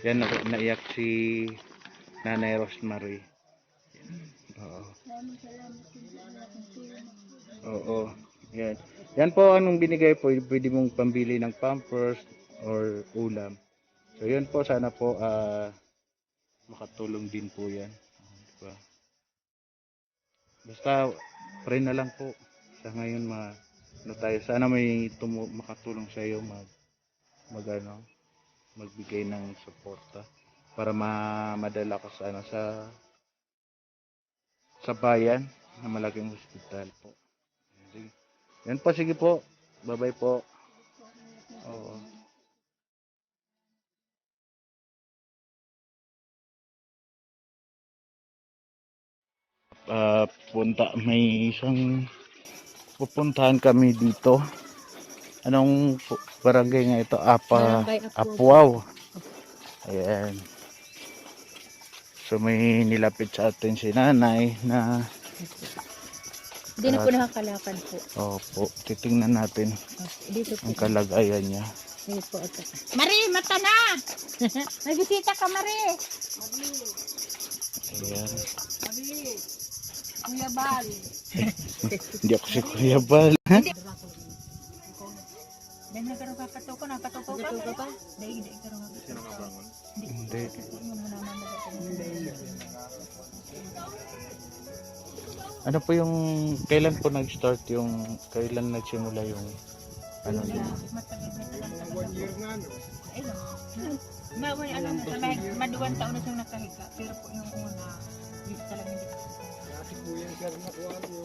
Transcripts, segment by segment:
Yan, naiyak si Nanay Rosemary. Oo. Oo. Yan. Yan po anong binigay po, pwede mong pambili ng pampers or ulam. So yun po, sana po makatulong din po yan. Diba? Basta pray na lang po. Sa ngayon ano tayo, sana may makatulong sa iyo mag magbigay ng suporta para madala ka sa sa bayan na malaking hospital po. Sige. Yan po, sige po. Bye-bye po. Oo. May isang pupuntahan kami dito. Anong barangay nga ito? Barangay Apuaw. Ayan. So may nilapit sa atin si nanay na hindi na po nakakalakad po. Opo, titingnan natin Dito po. ang kalagayan niya. Dito po ito. Mari, mata na! Nagbisita ka, Mari! Ayan. Mari! Kuya Bal! Hindi ako si Kuya Bal. Dahil nagkaroon ka patuko ka pa? Dahil hindi ka rin Hindi. Ano po yung, kailan po nag-start kailan nagsimula yung, ano yun? One year na, no? Maduwan taon na siyang nakahiga, pero po yung una, hindi talaga hindi ko. Dati po yung sir nakuha yung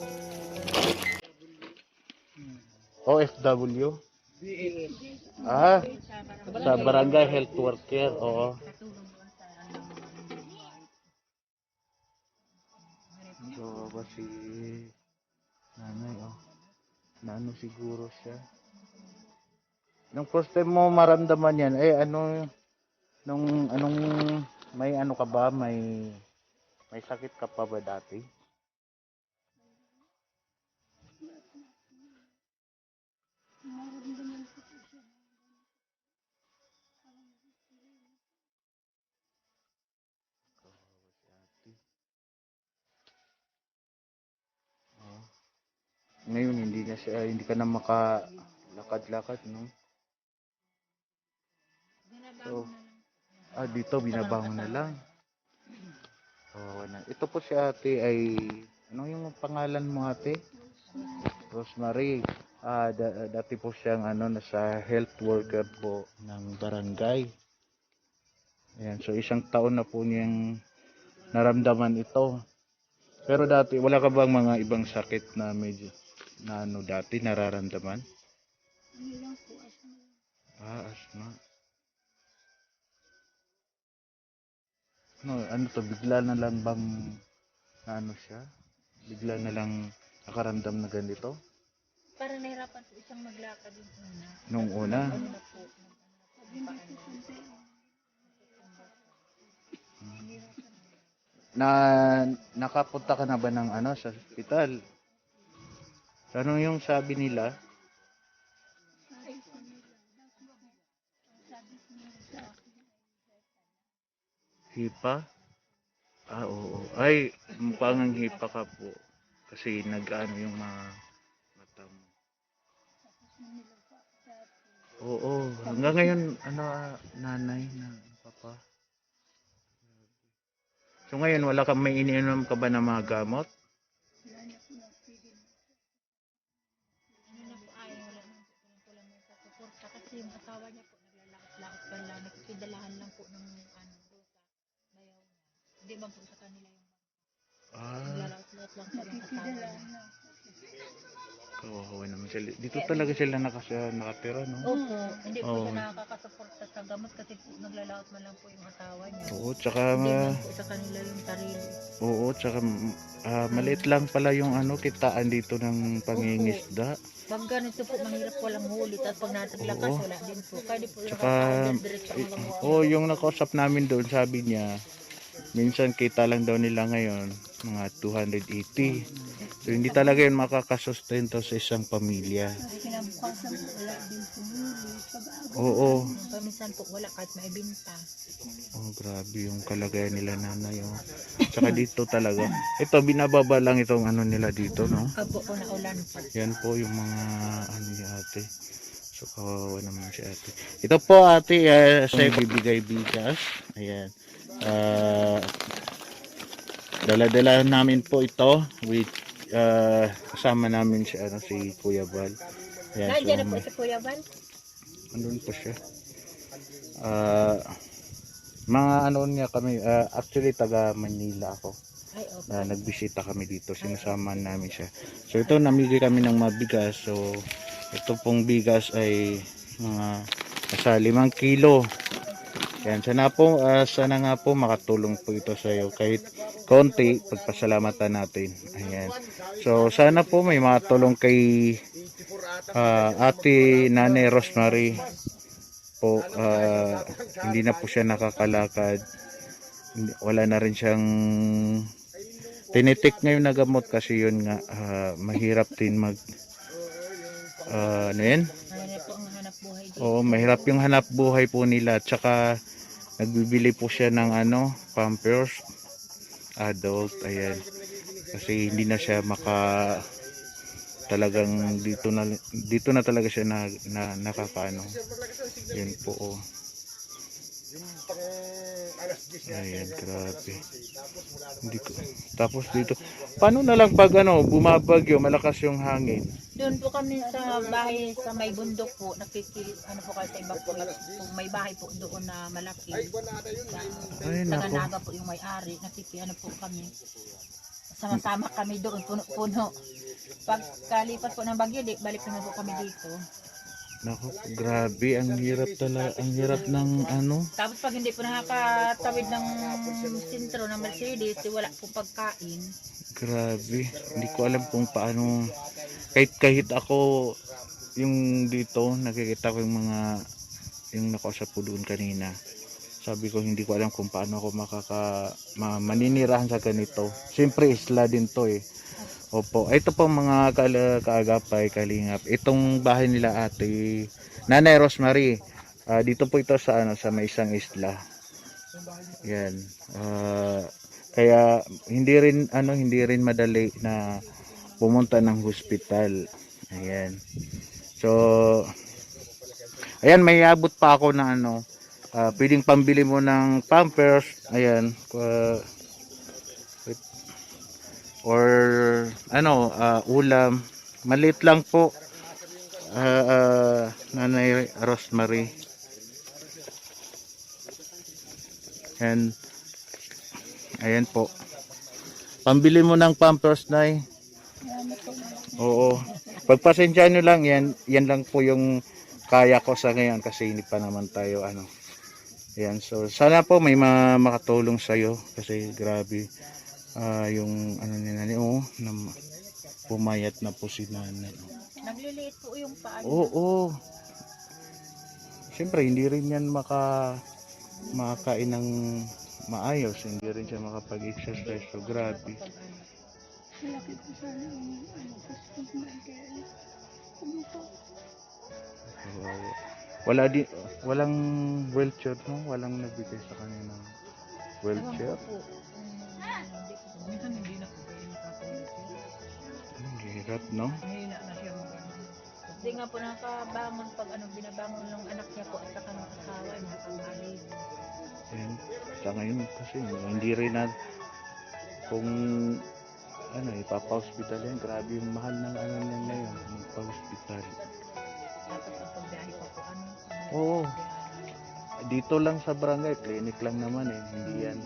OFW? Sa barangay health worker, oo. So, ba si nanay, oh. Naano siguro siya. Nung first time mo maramdaman yan, anong, may ano ka ba, may sakit ka pa ba dati? Ngayon hindi ka na makalakad-lakad, no? So, dito binabangon na lang. Oh, ito po si ate ano yung pangalan mo ate? Rosemary. Dati po siyang nasa health worker po ng barangay. Ayan, so isang taon na po niyang naramdaman ito. Pero dati, wala ka bang mga ibang sakit na medyo dati nararamdaman? Asma. Ano to, bigla na lang bang siya? Bigla na lang nakaramdam na ganito? Para nahirapan po isang maglakad yung una. Nung una? Nakapunta ka na ba ng sa ospital? Ano yung sabi nila? Hipa? Oo. Ay, mukhang ang hipa ka po. Kasi nag-ano yung mga mata mo. Oo. Hanggang ngayon, nanay na papa. So ngayon, wala kang may iniinom ka ba ng mga gamot? Kasi yung asawa niya po naglalakot-lakot pa lang, nakikidalahan lang po ng bayaw. Hindi man po sa kanila yung naglalakot-lakot lang sa yung asawa niya. Kawawa naman sila. Dito talaga sila nakatira, no? Opo, hindi po siya nakakasuporta sa gamot kasi po naglalakot man lang po yung asawa niya. Oo, tsaka Hindi man po sa kanila yung sarili. Oo, tsaka maliit lang pala yung kitaan dito ng pangingisda. Pag ganito po, mahirap walang huli. Tapos pag nataglakas, wala din po. Kaya di po yung Tsaka, diretso hanggang yung nakausap namin doon, sabi niya, minsan kita lang daw nila ngayon, mga 280. So hindi talaga yun makakasustento sa isang pamilya. Ay, kinabukasan po, wala din pumili. Oo. Paminsan po, wala kahit maibinta. Oh, grabe yung kalagayan nila nanay. Oh. Tsaka dito talaga. Ito, binababa lang itong ano nila dito, no? Apo po na ulan po. Yan po yung mga ano ni ate. So, kawawa naman si ate. Ito po ate, sa'yo bibigay bigas. Ayan. Dala-dala namin po ito with kasama namin si, si Kuya Val. Ayan, Nandiyan na so, po si Kuya Val. andun po siya. Mga ano niya kami, actually taga Manila ako. Ay, opo. Nagbisita kami dito, sinasama namin siya. So ito, namigay kami ng mabigas. So ito pong bigas ay mga nasa 5 kilo. Yan, sana nga po makatulong po ito sa iyo kahit konti, pagpasalamatan natin. Ayan. So sana po may makatulong kay Ate Nanay Rosemary po. Hindi na po siya nakakalakad. Wala na rin siyang tinitik ngayon na gamot kasi yun nga mahirap din mag ano yan? Ano po ang hanap buhay dito? Oo, mahirap yung hanap buhay po nila. Tsaka nagbibili po siya ng Pampers adult. Ayan. Kasi hindi na siya talagang dito na talaga siya nakakaano. Yan po. Oh. Ayan, grabe. Hindi ko. Tapos dito, paano na lang pag bumabagyo, malakas yung hangin? Doon po kami sa bahay sa may bundok po, ano po kayo sa iba po, kung may bahay po doon na malaki. Ay, Sa nako. Naga po yung may-ari, ano po kami. Sama-sama kami doon, puno-puno. Pagkalipas po ng bagyo, balik naman po kami dito. Nako, grabe, ang hirap ng Tapos pag hindi po nakakatawid ng sentro ng Mercedes, wala po pagkain. Grabe, hindi ko alam kung paano, kahit ako, yung dito, nakikita ko yung nakausap ko doon kanina. Sabi ko, hindi ko alam kung paano ako maninirahan sa ganito. Siyempre, isla din to eh. Opo, ito po mga kaagapay, kalingap. Itong bahay nila ate Nanay Rosemary. Dito po ito sa sa may isang isla. Yan. Kaya hindi rin madali na pumunta ng hospital. Ayan. So ayan, may abot pa ako na pwedeng pambili mo ng Pampers. Ayan. Or ulam, maliit lang po. Nanay Rosemary, and ayan po, pambili mo ng Pampers, Nay. Oo, pagpasensyahan nyo lang, yan lang po yung kaya ko sa ngayon kasi hindi pa naman tayo ayan, so sana po may makatulong sa'yo kasi grabe. Yung ni nanay, na pumayat na po si nanay. Nagliliit po yung paa. Oo. Siyempre hindi rin yan makakain ng maayos, hindi rin siya makapag-exercise, so grabe. Malaki po sana yung hospital na kaya Walang wheelchair, no? Walang nagbigay sa kanya ng wheelchair. Minsan hindi na po kayo nakapag-wheelchair. Hirap, no? Mahina na siya Hindi nga po nakabangon pag binabangon ng anak niya po at saka ng asawa niya pag-alis. Ayan. Sa ngayon kasi hindi rin kung ipapa-hospital yan, grabe yung mahal ng nila ngayon, magpa-hospital. Tapos ang pagbiyahe pa po Oo. Dito lang sa barangay, clinic lang naman hindi yan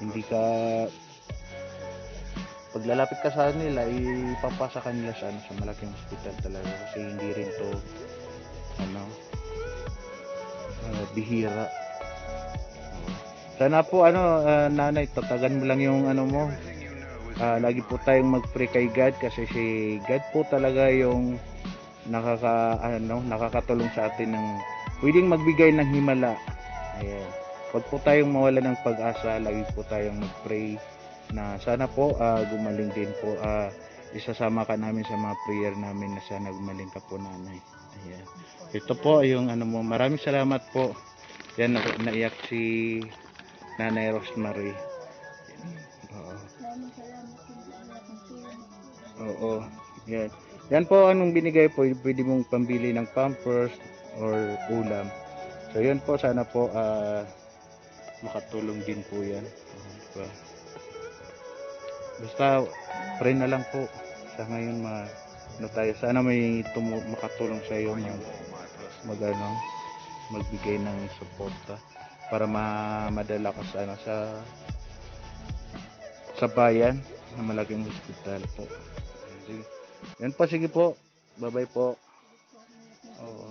hindi ka paglalapit ka sa nila, ipapasa kanila sa malaking hospital talaga kasi hindi rin to bihira. Sana po nanay, tatagan mo lang yung mo. Lagi po tayong mag-pray kay God kasi si God po talaga yung nakakatulong sa atin ng pwedeng magbigay ng himala. Ayan. Huwag po tayong mawala ng pag-asa, lagi po tayong mag-pray na sana po gumaling din po. Isasama ka namin sa mga prayer namin na sana gumaling ka po, nanay. Ayan. Ito po yung ano mo. Maraming salamat po. Yan, naiyak si Nanay Rosemary. Oo. Maraming salamat din sa laking tulong. Oo. Yan. Yan po anong binigay po, pwede mong pambili ng pampers or ulam. So yun po, sana po makatulong din po yan. Diba? Basta pray na lang po sa ngayon ano tayo, sana may makatulong sa iyo ano, magbigay ng suporta para madala ka sa ano, sa bayan na malaking hospital po. Sige. Yan po, sige po. Bye bye po. Oo.